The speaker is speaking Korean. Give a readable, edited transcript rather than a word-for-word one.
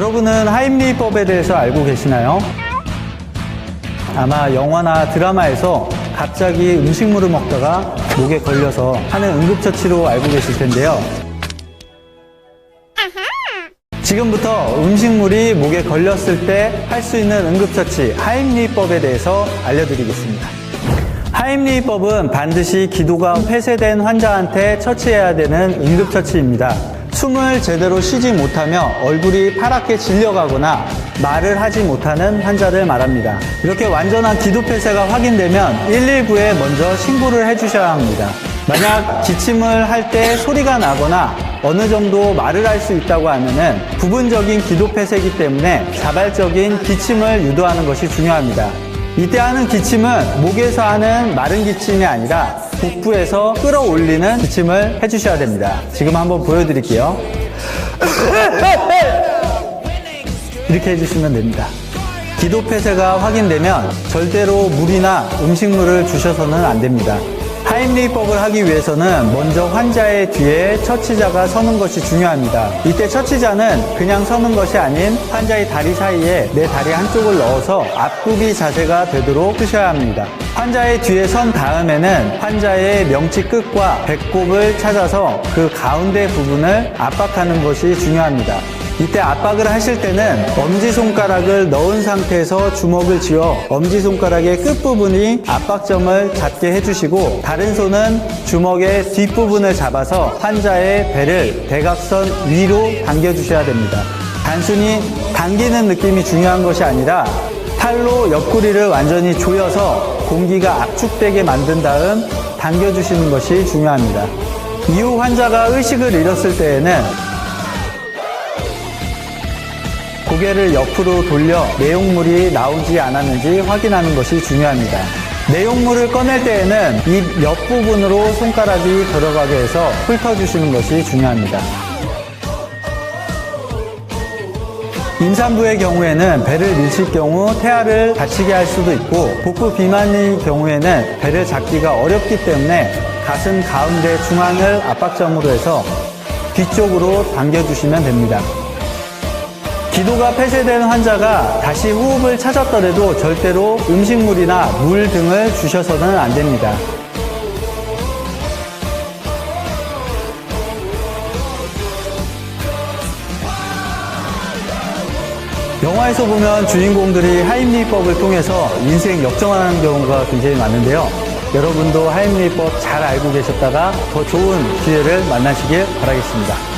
여러분은 하임리히법에 대해서 알고 계시나요? 아마 영화나 드라마에서 갑자기 음식물을 먹다가 목에 걸려서 하는 응급처치로 알고 계실 텐데요. 지금부터 음식물이 목에 걸렸을 때 할 수 있는 응급처치 하임리히법에 대해서 알려드리겠습니다. 하임리히법은 반드시 기도가 폐쇄된 환자한테 처치해야 되는 응급처치입니다. 숨을 제대로 쉬지 못하며 얼굴이 파랗게 질려가거나 말을 하지 못하는 환자를 말합니다. 이렇게 완전한 기도 폐쇄가 확인되면 119에 먼저 신고를 해주셔야 합니다. 만약 기침을 할 때 소리가 나거나 어느 정도 말을 할 수 있다고 하면은 부분적인 기도 폐쇄이기 때문에 자발적인 기침을 유도하는 것이 중요합니다. 이때 하는 기침은 목에서 하는 마른 기침이 아니라 복부에서 끌어올리는 기침을 해주셔야 됩니다. 지금 한번 보여드릴게요. 이렇게 해주시면 됩니다. 기도 폐쇄가 확인되면 절대로 물이나 음식물을 주셔서는 안 됩니다. 하임리히법을 하기 위해서는 먼저 환자의 뒤에 처치자가 서는 것이 중요합니다. 이때 처치자는 그냥 서는 것이 아닌 환자의 다리 사이에 내 다리 한쪽을 넣어서 앞구기 자세가 되도록 쓰셔야 합니다. 환자의 뒤에 선 다음에는 환자의 명치 끝과 배꼽을 찾아서 그 가운데 부분을 압박하는 것이 중요합니다. 이때 압박을 하실 때는 엄지손가락을 넣은 상태에서 주먹을 쥐어 엄지손가락의 끝부분이 압박점을 잡게 해주시고 다른 손은 주먹의 뒷부분을 잡아서 환자의 배를 대각선 위로 당겨주셔야 됩니다. 단순히 당기는 느낌이 중요한 것이 아니라 팔로 옆구리를 완전히 조여서 공기가 압축되게 만든 다음 당겨주시는 것이 중요합니다. 이후 환자가 의식을 잃었을 때에는 고개를 옆으로 돌려 내용물이 나오지 않았는지 확인하는 것이 중요합니다. 내용물을 꺼낼 때에는 입 옆부분으로 손가락이 들어가게 해서 훑어주시는 것이 중요합니다. 임산부의 경우에는 배를 밀칠 경우 태아를 다치게 할 수도 있고 복부 비만의 경우에는 배를 잡기가 어렵기 때문에 가슴 가운데 중앙을 압박점으로 해서 뒤쪽으로 당겨주시면 됩니다. 기도가 폐쇄된 환자가 다시 호흡을 찾았더라도 절대로 음식물이나 물 등을 주셔서는 안 됩니다. 영화에서 보면 주인공들이 하임리히법을 통해서 인생 역전하는 경우가 굉장히 많은데요. 여러분도 하임리히법 잘 알고 계셨다가 더 좋은 기회를 만나시길 바라겠습니다.